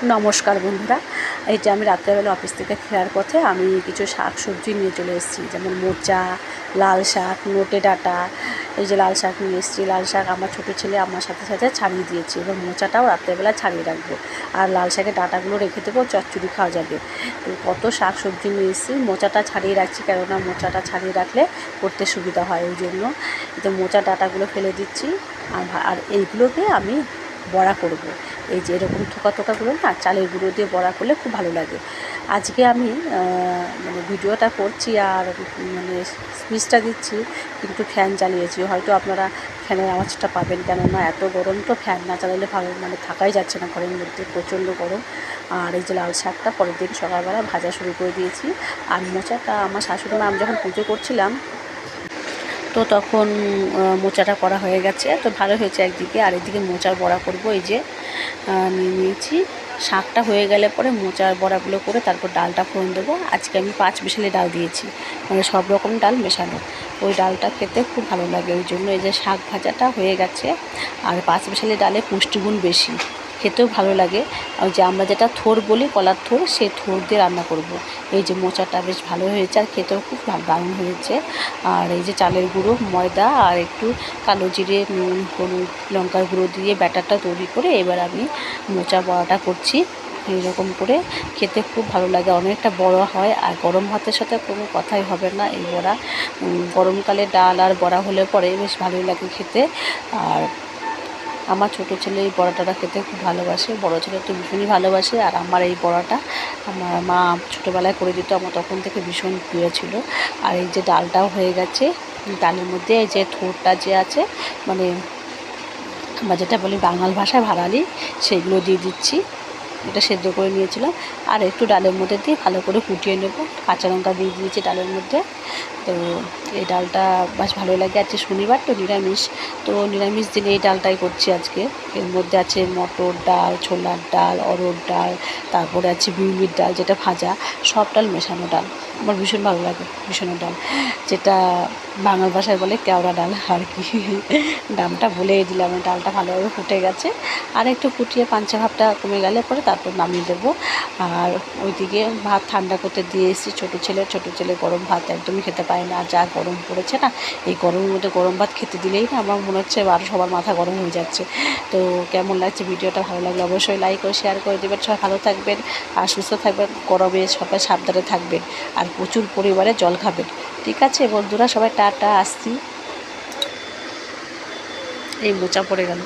নমস্কার বন্ধুরা, এই যে আমি রাত্রেবেলা অফিস থেকে ফেরার পথে আমি কিছু শাক সবজি নিয়ে চলে এসেছি, যেমন মোচা, লাল শাক, নোটে ডাঁটা। এই যে লাল শাক নিয়ে এসেছি, লাল শাক আমার ছোটো ছেলে আমার সাথে সাথে ছাড়িয়ে দিয়েছি, এবার মোচাটাও রাত্রেবেলা ছাড়িয়ে রাখবো, আর লাল শাকের ডাঁটাগুলো রেখে দেবো, চচ্চড়ি খাওয়া যাবে। তো কত শাক সবজি নিয়ে এসেছি, মোচাটা ছাড়িয়ে রাখছি, কেননা মোচাটা ছাড়িয়ে রাখলে করতে সুবিধা হয়, ওই জন্য তো মোচা ডাঁটাগুলো ফেলে দিচ্ছি। আর এইগুলোকে আমি বড়া করব। এই যে এরকম থোকা থোকাগুলো না চালের গুঁড়ো দিয়ে বড়া করলে খুব ভালো লাগে। আজকে আমি মানে ভিডিওটা করছি আর মানে স্পিচটা দিচ্ছি, কিন্তু ফ্যান চালিয়েছি, হয়তো আপনারা ফ্যানের আওয়াজটা পাবেন, কেননা এত গরম, তো ফ্যান না চালালে ভালো মানে থাকাই যাচ্ছে না ঘরের মধ্যে, প্রচণ্ড গরম। আর এই যে লাল শাকটা পরের দিন সকালবেলা ভাজা শুরু করে দিয়েছি। আর মোচাটা আমার শাশুড়ি মা, আমি যখন পুজো করছিলাম তো তখন মোচাটা করা হয়ে গেছে, তো ভালো হয়েছে একদিকে, আর এদিকে মোচার বড়া করব। এই যে নিয়ে নিয়েছি, শাকটা হয়ে গেলে পরে মোচার বড়াগুলো করে তারপর ডালটা ফোড়ন দেবো। আজকে আমি 5 বিশালি ডাল দিয়েছি, মানে সব রকম ডাল মেশানো, ওই ডালটা খেতে খুব ভালো লাগে, ওই জন্য এই যে শাক ভাজাটা হয়ে গেছে। আর 5 বিশালি ডালে পুষ্টিগুণ বেশি, খেতেও ভালো লাগে। আর যে আমরা যেটা থোর বলি, কলার থোর, সেই থোর দিয়ে রান্না করব। এই যে মোচাটা বেশ ভালো হয়েছে আর খেতেও খুব দারুণ হয়েছে। আর এই যে চালের গুঁড়ো, ময়দা আর একটু কালো জিরে, নুন, হলুদ, লঙ্কার গুঁড়ো দিয়ে ব্যাটারটা তৈরি করে এবার আমি মোচা বড়াটা করছি। এইরকম করে খেতে খুব ভালো লাগে, অনেকটা বড় হয়, আর গরম ভাতের সাথে কোনো কথাই হবে না এই বড়া। গরমকালে ডাল আর বড়া হলে পরে বেশ ভালোই লাগে খেতে। আর আমার ছোটো ছেলে এই বড়াটা খেতে খুব ভালোবাসে, বড় ছেলে তো ভীষণই ভালোবাসে। আর আমার এই বড়াটা আমার মা ছোটোবেলায় করে দিত, আমার তখন থেকে ভীষণ প্রিয় ছিল। আর এই যে ডালটাও হয়ে গেছে, ডালের মধ্যে এই যে থোরটা যে আছে, মানে আমরা যেটা বলি বাঙাল ভাষায় ভাড়ালি, সেগুলো দিয়ে দিচ্ছি। এটা সেদ্ধ করে নিয়েছিলাম, আর একটু ডালের মধ্যে দিয়ে ভালো করে ফুটিয়ে নেব। কাঁচা লঙ্কা দিয়ে দিয়েছি ডালের মধ্যে। তো এই ডালটা বেশ ভালো লাগে। আজকে শনিবার তো নিরামিষ, তো নিরামিষ দিনে এই ডালটাই করছি আজকে। এর মধ্যে আছে মটর ডাল, ছোলার ডাল, অরহর ডাল, তারপরে আছে বিউলির ডাল, যেটা ভাজা, সব ডাল মেশানো ডাল। আমার ভীষণ ভালো লাগে মিশানো ডাল, যেটা বাংলা ভাষায় বলে কেওড়া ডাল আর কি। নামটা ভুলেই দিলাম। ডালটা ভালোভাবে ফুটে গেছে, আর একটু ফুটিয়ে পাঞ্চা ভাবটা কমে গেলে পরে তারপর নামিয়ে দেবো। আর ওইদিকে ভাত ঠান্ডা করতে দিয়ে এসেছি ছোটো ছেলে গরম ভাত একদমই খেতে পারে না, আর যা গরম পড়েছে না, এই গরমের মধ্যে গরম ভাত খেতে দিলেই না আমার মনে হচ্ছে আরও সবার মাথা গরম হয়ে যাচ্ছে। তো কেমন লাগছে ভিডিওটা, ভালো লাগলে অবশ্যই লাইক ও শেয়ার করে দেবেন। সবাই ভালো থাকবেন আর সুস্থ থাকবেন, গরমে সবাই সাবধানে থাকবেন, আর প্রচুর পরিমাণে জল খাবেন। ঠিক আছে বন্ধুরা, সবাই টাটা, আসছি। এই মোচা পড়ে গেল।